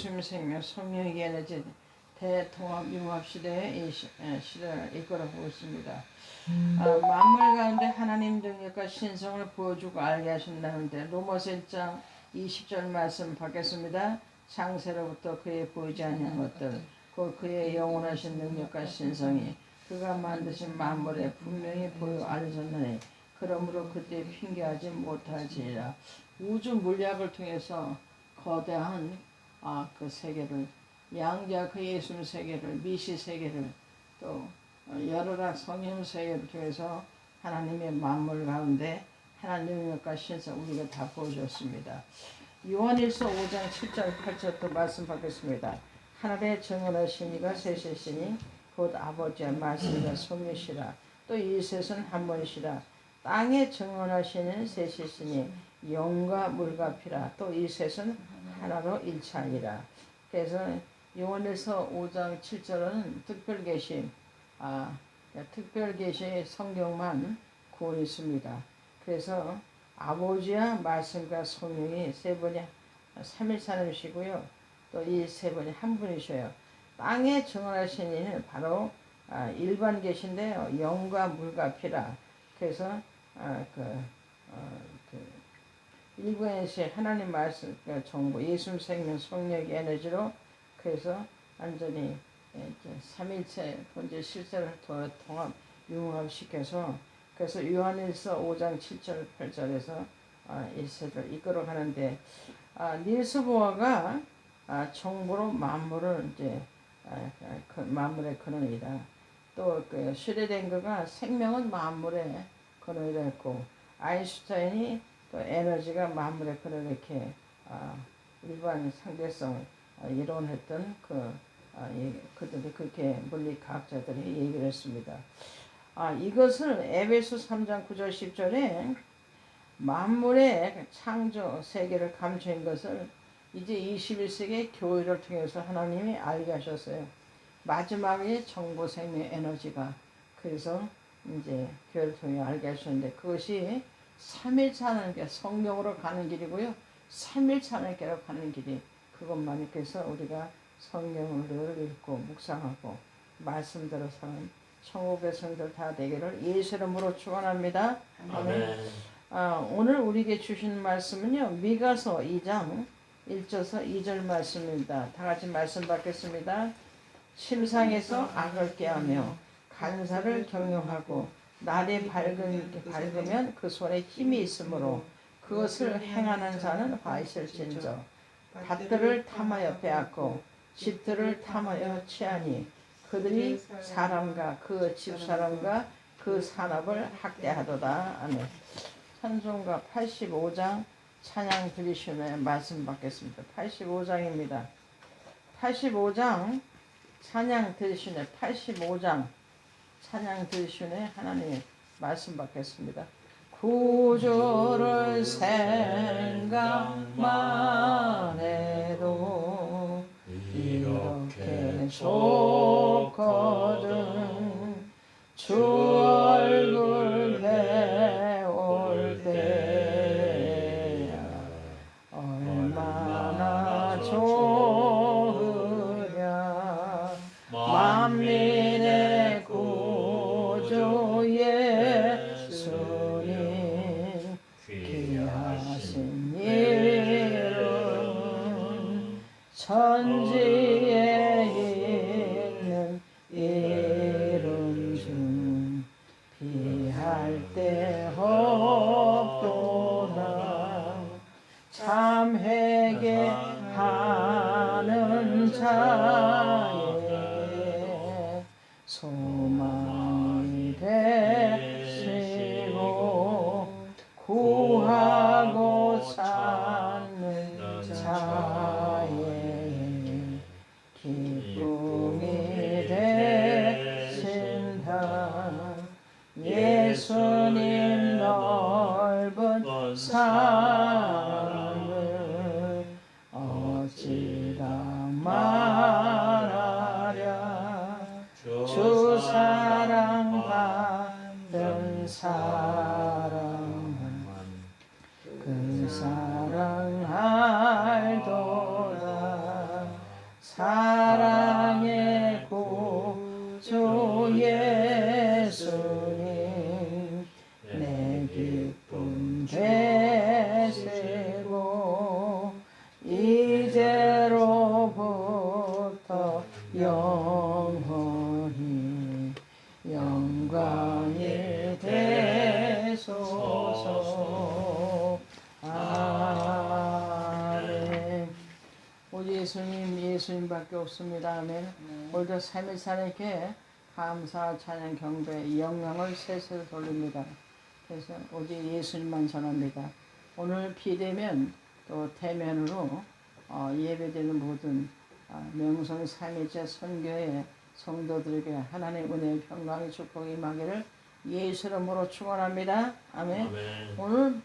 예수님 성령의 에너지 대통합융합시대의 시대를 이끌어보고 있습니다. 만물 가운데 하나님 능력과 신성을 보여주고 알게 하신다는데 로마서 1장 20절 말씀 받겠습니다. 창세로부터 그의 보이지 아니한 것들 곧 그의 영원하신 능력과 신성이 그가 만드신 만물에 분명히 보여 알려졌느니 그러므로 그때 핑계하지 못할지니라. 우주 물리학을 통해서 거대한 그 세계를 양자 그 예수님 세계를 미시 세계를 또 여러락 성령 세계를 통해서 하나님의 만물 가운데 하나님의 능력과 신성 우리가 다 보여줬습니다. 요한일서 5장 7절 8절 또 말씀 받겠습니다. 하늘의 정언하신 이가 셋이시니 곧 아버지의 말씀이가 성령이시라. 또 이 셋은 한 분이시라. 땅에 정언하시는 셋이시니 영과 물과 피라. 또 이 셋은 하나로 일체하니라. 그래서 요한일서 5장 7절은 특별계시 성경만 구원 있습니다. 그래서 아버지와 말씀과 성령이 세 분이 삼일사님이시고요. 또 이 세 분이 한 분이셔요. 땅에 정언하신 이는 바로 일반 계시인데요. 영과 물과 피라. 그래서 일부에서 하나님 말씀 정보 예수님 생명 성령의 에너지로 그래서 완전히 삼일체 본질 실제를 통합 융합시켜서 그래서 요한일서 5장 7절 8절에서 이 세를 이끌어가는데 닐스 보어가 정보로 만물을 이제 만물의 근원이다. 또 그 슈레딩거가 생명은 만물의 근원이라 했고 아인슈타인이 또 에너지가 만물의 근원 이렇게 일반 상대성 이론했던 그들이 그렇게 물리과학자들이 얘기를 했습니다. 이것을 에베소 3장 9절 10절에 만물의 창조 세계를 감추인 것을 이제 21세기 교회를 통해서 하나님이 알게 하셨어요. 마지막에 정보 생명 에너지가 그래서 이제 교회를 통해 알게 하셨는데 그것이 3일차 하나님께 성령으로 가는 길이고요. 3일차 하나님께로 가는 길이 그것만 그래서 우리가 성경을 읽고 묵상하고 말씀대로 사는 천국의 성들 다 되기를 예수 이름으로 축원합니다. 아멘. 오늘 우리에게 주신 말씀은요. 미가서 2장 1절에서 2절 말씀입니다. 다 같이 말씀 받겠습니다. 침상에서 악을 깨하며 간사를 경영하고 날이 밝으면 그 손에 힘이 있으므로 그것을 행하는 자는 화이실진저 밭들을 탐하여 빼앗고 집들을 탐하여 취하니 그들이 사람과 그 집사람과 그 산업을 학대하도다. 아멘. 찬송가 85장 찬양 들으시면 말씀 받겠습니다. 85장입니다. 85장 찬양 들으시네. 85장 찬양 들으시네. 하나님의 말씀 받겠습니다. 구주를 생각만 해도 이렇게 좋거든. 주 얼굴 배울 때 얼마나 좋으랴. 만민의 구주 예수님 귀하신 이름 천지에 있는 이름 중 비할 때 없도다. 참 회개하는 자에게 소망이 되시고 구하고 찾는 자에게 기쁨이 되신다. 예수님 넓은 사랑을 어찌다 말하랴. 주 사랑 받은 사랑은 그 사랑 알도다. 예수님, 예수님밖에 없습니다. 아멘. 오늘도 삶의 하나님께 감사, 찬양, 경배, 영광을 세세로 돌립니다. 그래서 오직 예수님만 전합니다. 오늘 비대면 또 대면으로 예배되는 모든 명성 삼위일체 선교회 성도들에게 하나님의 은혜의 평강의 축복이 임하기를 예수 이름으로 축원합니다. 아멘. 아멘. 오늘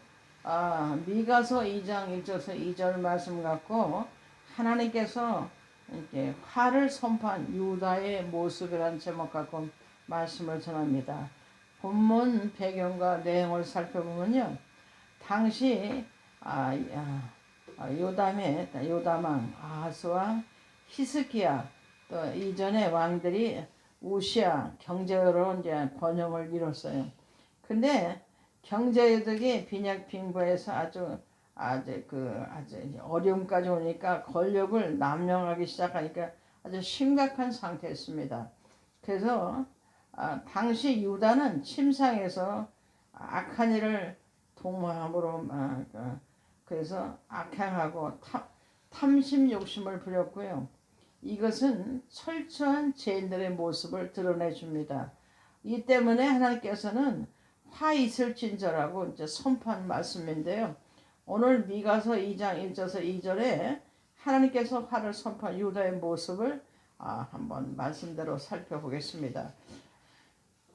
미가서 2장 1절에서 2절 말씀 갖고 하나님께서 이렇게 화를 선포한 유다의 모습이라는 제목 갖고 말씀을 전합니다. 본문 배경과 내용을 살펴보면요, 당시 요담왕 아하스와 히스기야 또 이전의 왕들이 우시아 경제로 이제 번영을 이뤘어요. 근데 경제력이 빈약빈부해서 아주 어려움까지 오니까 권력을 남용하기 시작하니까 아주 심각한 상태였습니다. 그래서 당시 유다는 침상에서 악한 일을 도모함으로 그래서 악행하고 탐심 욕심을 부렸고요. 이것은 철저한 죄인들의 모습을 드러내줍니다. 이 때문에 하나님께서는 화 있을진저라고 이제 선포한 말씀인데요. 오늘 미가서 2장 1절에서 2절에 하나님께서 화를 선포한 유다의 모습을 한번 말씀대로 살펴보겠습니다.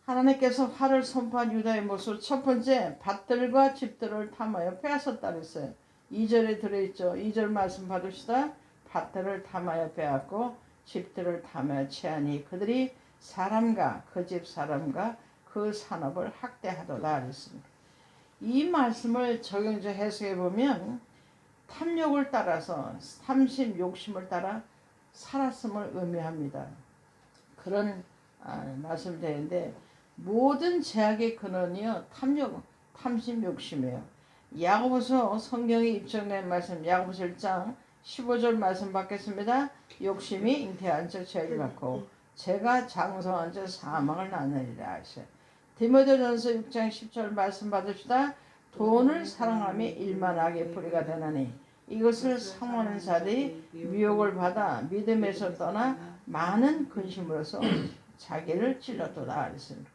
하나님께서 화를 선포한 유다의 모습, 첫 번째, 밭들과 집들을 탐하여 빼앗았다 그랬어요. 2절에 들어있죠. 2절 말씀 받읍시다. 밭들을 탐하여 빼앗고 집들을 탐하여 채하니 그들이 사람과 그 집 사람과 그 산업을 학대하도다 그랬습니다. 이 말씀을 적용해서 해석해 보면 탐욕을 따라서 탐심 욕심을 따라 살았음을 의미합니다. 그런 말씀이 되는데 모든 죄악의 근원이요 탐욕, 탐심, 욕심이에요. 야고보서 성경에 입증된 말씀 야고보서 1장 15절 말씀 받겠습니다. 욕심이 잉태한 즉 죄를 낳고 죄가 장성한 즉 사망을 낳느니라 하셔요. 디모데전서 6장 10절 말씀 받읍시다. 돈을 사랑하며 일만 악의 뿌리가 되나니 이것을 사모하는 자들이 미혹을 받아 믿음에서 떠나 많은 근심으로서 자기를 찔렀도다 그랬습니다.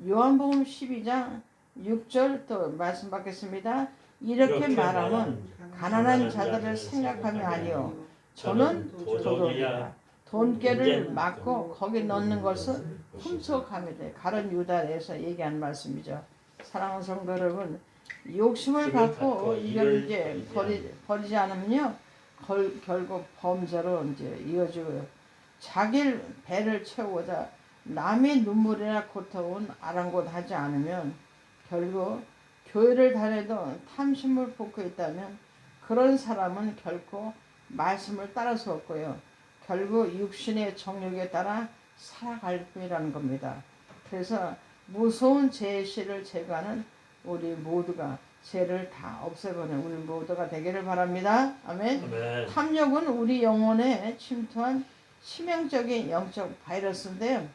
요한복음 12장 6절 또 말씀 받겠습니다. 이렇게 말하면 가난한 자들을 생각하며 아니요 저는 도둑이라 돈깨를 막고 거기 넣는 것을 훔쳐갑니다. 가룟 유다에서 얘기한 말씀이죠. 사랑하는 성도 여러분, 욕심을 갖고 이걸 이제 버리지 않으면요 결국 범죄로 이제 이어지고요. 자기 배를 채우고자 남의 눈물이나 고통은 아랑곳하지 않으면 결국 교회를 다녀도 탐심을 볶고 있다면 그런 사람은 결코 말씀을 따를 수 없고요. 결국 육신의 정욕에 따라 살아갈 뿐이라는 겁니다. 그래서 무서운 죄의 제거하는 우리 모두가 죄를 다 없애버리는 우리 모두가 되기를 바랍니다. 아멘. 아멘. 탐욕은 우리 영혼에 침투한 치명적인 영적 바이러스인데요.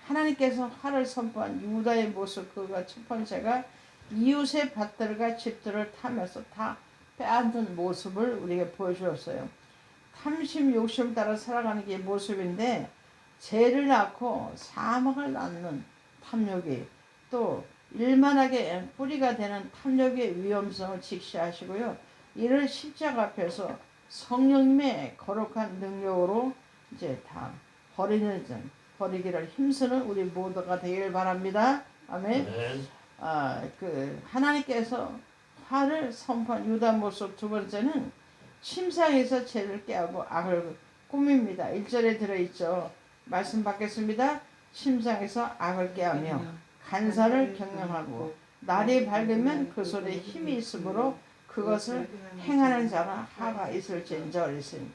하나님께서 화를 선포한 유다의 모습 그가 첫 번째가 이웃의 밭들과 집들을 타면서 다 빼앗는 모습을 우리에게 보여주었어요. 탐심 욕심 따라 살아가는 게 모습인데 죄를 낳고 사망을 낳는 탐욕이 또 일만하게 뿌리가 되는 탐욕의 위험성을 직시하시고요. 이를 십자가 앞에서 성령님의 거룩한 능력으로 이제 다 버리기를 힘쓰는 우리 모두가 되길 바랍니다. 아멘. 하나님께서 화를 선포한 유다 모습 두 번째는 침상에서 죄를 깨하고 악을 꾸밉니다. 1절에 들어있죠. 말씀 받겠습니다. 침상에서 악을 깨하며 간사를 경영하고 날이 밝으면 그 손에 힘이 있으므로 그것을 행하는 자가 하가 있을지인저 있습니다.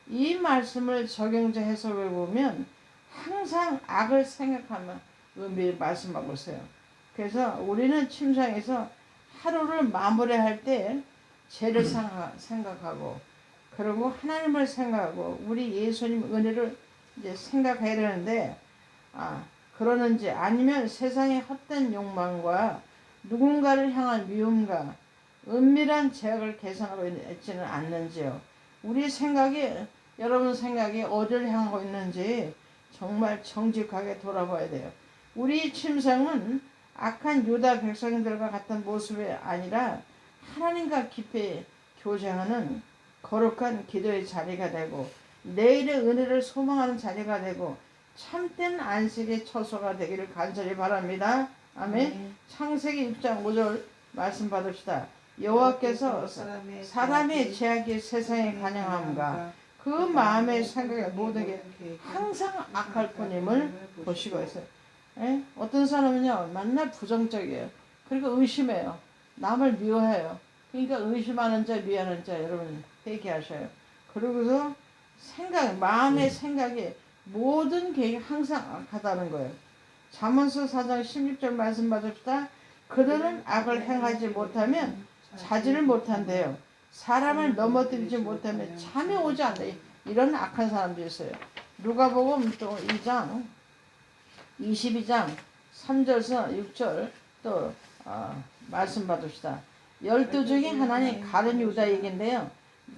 이 말씀을 적용적 해석해 보면 항상 악을 생각하며 의미를 말씀하고 있어요. 그래서 우리는 침상에서 하루를 마무리할 때 죄를 생각하고 그리고 하나님을 생각하고 우리 예수님 은혜를 이제 생각해야 되는데 그러는지 아니면 세상의 헛된 욕망과 누군가를 향한 미움과 은밀한 죄악을 계산하고 있지는 않는지요. 우리 생각이 여러분 생각이 어디를 향하고 있는지 정말 정직하게 돌아봐야 돼요. 우리 침상은 악한 유다 백성들과 같은 모습이 아니라 하나님과 깊이 교제하는 거룩한 기도의 자리가 되고 내일의 은혜를 소망하는 자리가 되고 참된 안식의 처소가 되기를 간절히 바랍니다. 아멘. 창세기 6장 5절 말씀 받읍시다. 여호와께서 사람의 죄악이 세상에 관영함과 그 마음의 생각에 모든 게 항상 악할 뿐임을 보시고 있어요. 에? 어떤 사람은요 맨날 부정적이에요. 그리고 의심해요. 남을 미워해요. 그러니까 의심하는 자 미워하는 자 여러분 회개하셔요. 그러고서 마음의 생각이 모든 계획이 항상 악하다는 거예요. 잠언서 4장 16절 말씀 받읍시다. 그들은 악을 행하지 못하면 자지를 못한대요. 사람을 넘어뜨리지 못하면 잠이 오지 않는다. 이런 악한 사람도 있어요. 누가복음 또 2장 22장 3절에서 6절 또 말씀 받읍시다. 12 중에 하나는 가룟 유다에게인데요.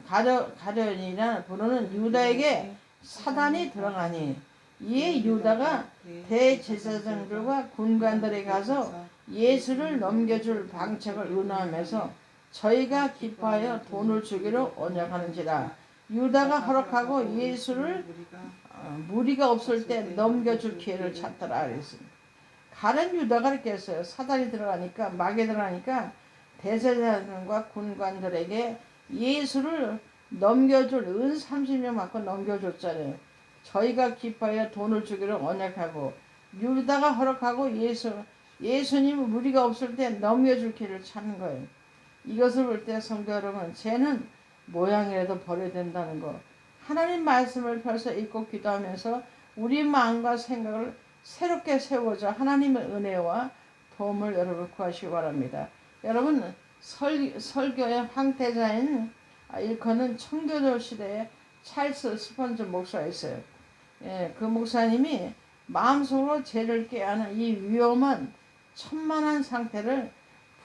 가룟이라는 부르는 유다에게 사단이 들어가니 이에 유다가 대제사장들과 군관들에 가서 예수를 넘겨줄 방책을 의논하면서 저희가 기뻐하여 돈을 주기로 언약하는지라. 유다가 허락하고 예수를 무리가 없을 때 넘겨줄 기회를 찾더라 그랬습니다. 가룟 유다가 그렇게 했어요. 사단이 들어가니까 마귀 들어가니까 대제사장과 군관들에게 예수를 넘겨줄 은 30명 받고 넘겨줬잖아요. 저희가 기뻐하여 돈을 주기로 언약하고 유다가 허락하고 예수님 무리가 없을 때 넘겨줄 길을 찾는 거예요. 이것을 볼 때 성도 여러분, 죄는 모양이라도 버려야 된다는 거. 하나님 말씀을 펴서 읽고 기도하면서 우리 마음과 생각을 새롭게 세워줘 하나님의 은혜와 도움을 여러분 구하시기 바랍니다. 여러분 설교의 황태자인 일컬은 청교도 시대에 찰스 스펀저 목사가 있어요. 예, 그 목사님이 마음속으로 죄를 깨하는 이 위험한 천만한 상태를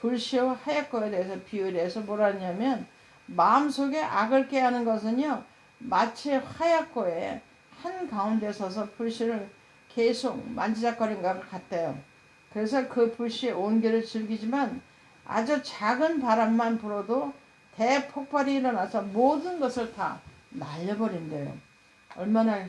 불시와 하얗고에 대해서 비유해서 뭐라 하냐면 마음속에 악을 깨하는 것은요 마치 하얗고에 한가운데 서서 불씨를 계속 만지작거리는 것 같대요. 그래서 그 불씨의 온기를 즐기지만 아주 작은 바람만 불어도 대폭발이 일어나서 모든 것을 다 날려버린대요. 얼마나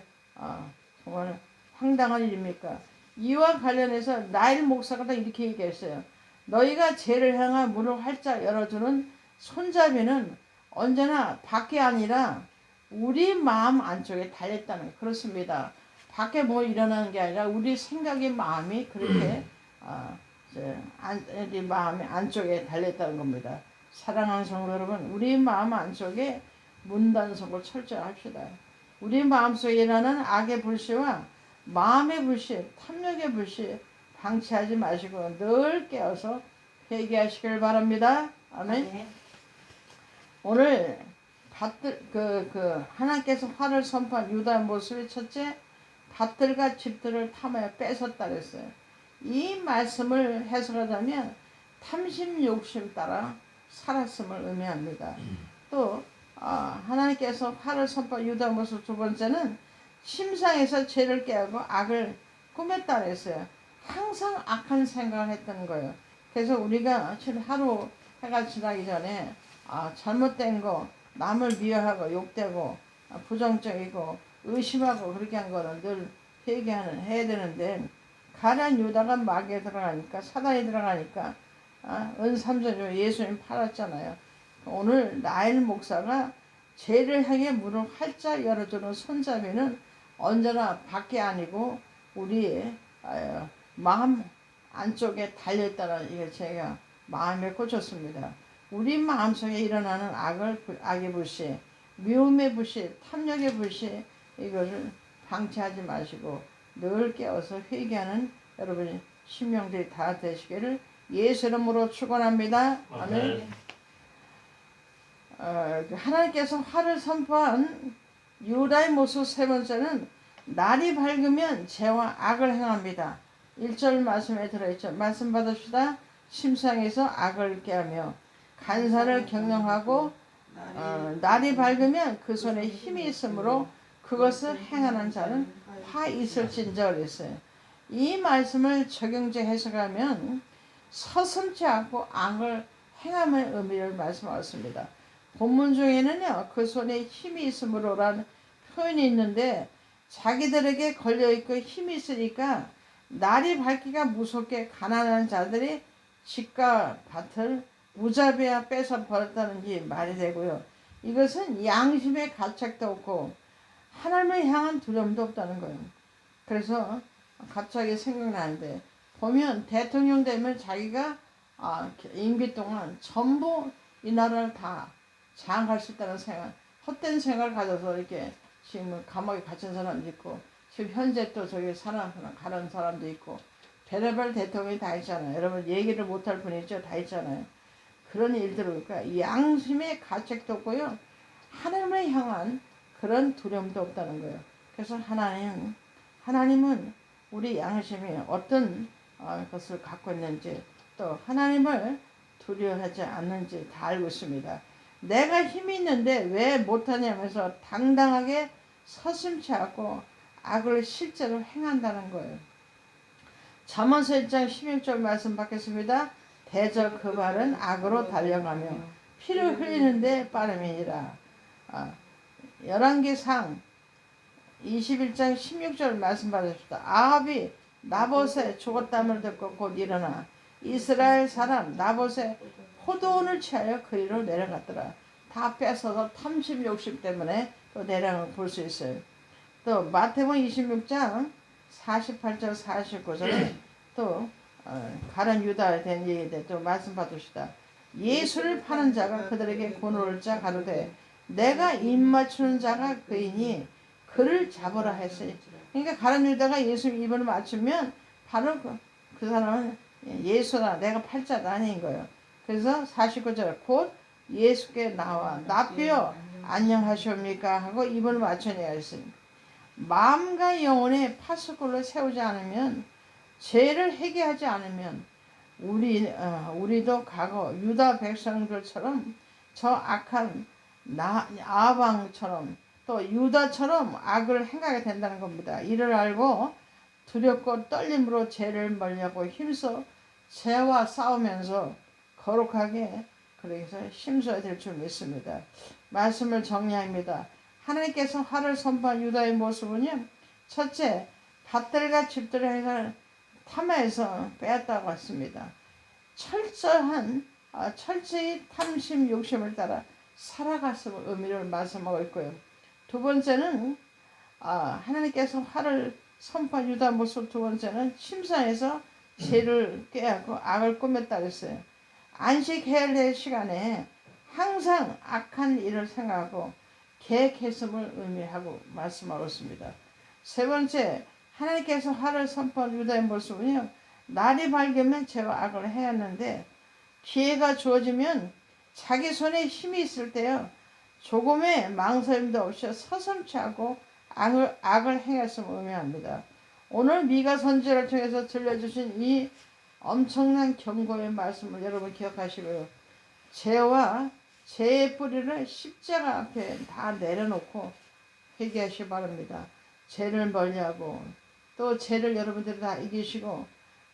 정말 황당한 일입니까? 이와 관련해서 나일 목사가 이렇게 얘기했어요. 너희가 죄를 향한 문을 활짝 열어주는 손잡이는 언제나 밖에 아니라 우리 마음 안쪽에 달렸다는 거예요. 그렇습니다. 밖에 뭐 일어나는 게 아니라 우리 생각의 마음이 그렇게 우리 마음의 안쪽에 달렸다는 겁니다. 사랑하는 성도 여러분, 우리 마음 안쪽에 문단속을 철저히 합시다. 우리 마음속에 일어나는 악의 불씨와 마음의 불씨, 탐욕의 불씨 방치하지 마시고 늘 깨어서 회개하시길 바랍니다. 아멘. 오늘 하나님께서 화를 선포한 유다의 모습이 첫째, 밭들과 집들을 탐하여 뺏었다 그랬어요. 이 말씀을 해석하자면 탐심 욕심 따라 살았음을 의미합니다. 또 하나님께서 화를 선포한 유다의 모습 두 번째는 심상에서 죄를 깨하고 악을 꾸몄다 그랬어요. 항상 악한 생각을 했던 거예요. 그래서 우리가 하루 해가 지나기 전에 잘못된 거, 남을 미워하고 욕되고 부정적이고 의심하고 그렇게 한 거는 늘 해야 되는데 가룟 유다가 마귀에 들어가니까 사단이 들어가니까 은삼천조 예수님 팔았잖아요. 오늘 나일 목사가 죄를 향해 문을 활짝 열어주는 손잡이는 언제나 밖에 아니고 우리의 마음 안쪽에 달려있다는 이게 제가 마음에 꽂혔습니다. 우리 마음속에 일어나는 악의 불씨, 미움의 불씨, 탐욕의 불씨 이것을 방치하지 마시고 늘 깨어서 회개하는 여러분의 심령들이 다 되시기를 예수 이름으로 축원합니다. 아멘. 하나님께서 화를 선포한 유다의 모습 세 번째는 날이 밝으면 죄와 악을 행합니다. 1절 말씀에 들어있죠. 말씀 받읍시다. 심상에서 악을 깨하며 간사를 경영하고 날이 밝으면 그 손에 힘이 있으므로 그것을 행하는 자는 화 있을진저 그랬어요. 이 말씀을 적용제 해석하면 서슴지 않고 악을 행함의 의미를 말씀하셨습니다. 본문 중에는요, 그 손에 힘이 있으므로라는 표현이 있는데 자기들에게 걸려있고 힘이 있으니까 날이 밝기가 무섭게 가난한 자들이 집과 밭을 무자비하 뺏어 버렸다는 게 말이 되고요. 이것은 양심의 가책도 없고 하나님을 향한 두려움도 없다는 거예요. 그래서 갑자기 생각나는데 보면 대통령 되면 자기가 임기 동안 전부 이 나라를 다 장악할 수 있다는 생각, 헛된 생각을 가져서 이렇게 지금 감옥에 갇힌 사람도 있고 지금 현재 또 저기 가는 사람도 있고 별의별 대통령이 다 있잖아요. 여러분 얘기를 못할 분이죠. 다 있잖아요. 그런 일들을 그러니까 양심의 가책도 없고요. 하나님을 향한 그런 두려움도 없다는 거예요. 그래서 하나님은 우리 양심이 어떤 것을 갖고 있는지 또 하나님을 두려워하지 않는지 다 알고 있습니다. 내가 힘이 있는데 왜 못하냐면서 당당하게 서슴지 않고 악을 실제로 행한다는 거예요. 잠언서 1장 16절 말씀 받겠습니다. 대저 그 발은 악으로 달려가며 피를 흘리는데 빠름이니라. 열왕기상 21장 16절 말씀 받으십시다. 아합이 나봇의 죽었담을 듣고 곧 일어나 이스라엘 사람 나봇의 포도원을 취하여 그리로 내려갔더라. 다 뺏어서 탐심 욕심 때문에 또 내려간 걸 볼 수 있어요. 또 마태복음 26장 48절 49절에 또 가련 유다에 대한 얘기인데 또 말씀 받으시다. 예수를 파는 자가 그들에게 권오를 자 가로되 내가 입 맞추는 자가 그이니 그를 잡으라 했으니. 그러니까 가련 유다가 예수 입을 맞추면 바로 그 사람은 예수나 내가 팔자가 아닌 거예요. 그래서 49절 곧 예수께 나와 나피여 안녕하시옵니까 하고 입을 맞춰내야 했으니 마음과 영혼의 파수꾼을 세우지 않으면 죄를 회개하지 않으면 우리도 과거 유다 백성들처럼 저 악한 아방처럼 또 유다처럼 악을 행하게 된다는 겁니다. 이를 알고 두렵고 떨림으로 죄를 멀리하고 힘써 죄와 싸우면서 거룩하게 그래서 힘써야 될 줄 믿습니다. 말씀을 정리합니다. 하나님께서 화를 선포한 유다의 모습은요, 첫째, 밭들과 집들을 탐해서 빼앗다고 했습니다. 철저히 탐심 욕심을 따라 살아갔음을 의미를 말씀하고 있고요. 두 번째는 하나님께서 화를 선포한 유다 모습 두 번째는 침상에서 죄를 꾀하고 악을 꾸몄다 그랬어요. 안식해야 될 시간에 항상 악한 일을 생각하고 계획했음을 의미하고 말씀하고 있습니다. 세 번째, 하나님께서 화를 선포한 유다의 모습은요, 날이 밝으면 죄와 악을 해왔는데 기회가 주어지면 자기 손에 힘이 있을 때요, 조금의 망설임도 없이 서슴지 않고 악을 행했음을 의미합니다. 오늘 미가 선지자를 통해서 들려주신 이 엄청난 경고의 말씀을 여러분 기억하시고요. 죄와 죄의 뿌리를 십자가 앞에 다 내려놓고 회개하시기 바랍니다. 죄를 멀리하고 또 죄를 여러분들이 다 이기시고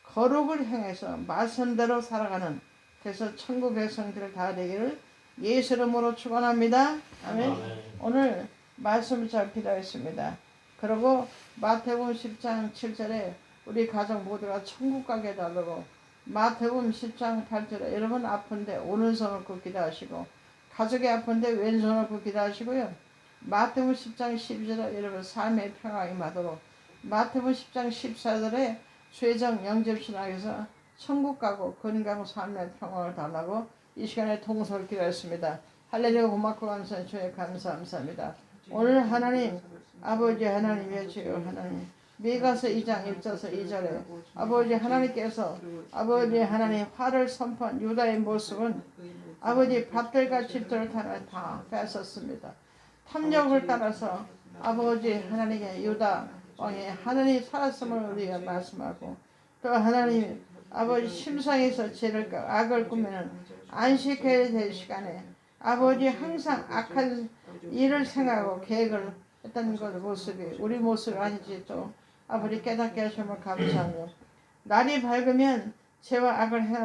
거룩을 향해서 말씀대로 살아가는 그래서 천국 백성들을 다 되기를 예수 이름으로 축원합니다. 아멘. 오늘 말씀이 잘 필요했습니다. 그리고 마태복음 10장 7절에 우리 가족 모두가 천국 가게 해달라고 마태복음 10장 8절에 여러분 아픈데 오른손을 굽기도 하시고 가족이 아픈데 왼손을 굽기도 하시고요. 마태복음 10장 12절에 여러분 삶의 평강이 임하도록 마태복음 10장 14절에 죄정 영접신학에서 천국 가고 건강 삶의 평강을 달라고 이 시간에 통솔 기도했습니다. 할렐루야 고맙고 감사한 주에 감사합니다. 오늘 하나님 아버지 하나님의 주여 하나님 미가서 2장 1절에서 2절에 아버지 하나님께서 아버지 하나님 화를 선포한 유다의 모습은 아버지 밭들과 집들을 다 뺏었습니다. 탐욕을 따라서 아버지 하나님의 유다 왕의 하나님 살았음을 우리가 말씀하고 또 하나님 아버지 심상에서 죄를 악을 꾸미는 안식해야 될 시간에 아버지 항상 악한 일을 생각하고 계획을 했던 것 모습이 우리 모습 아닌지 또 아버지 깨닫게 하시면 감사하며 날이 밝으면 죄와 악을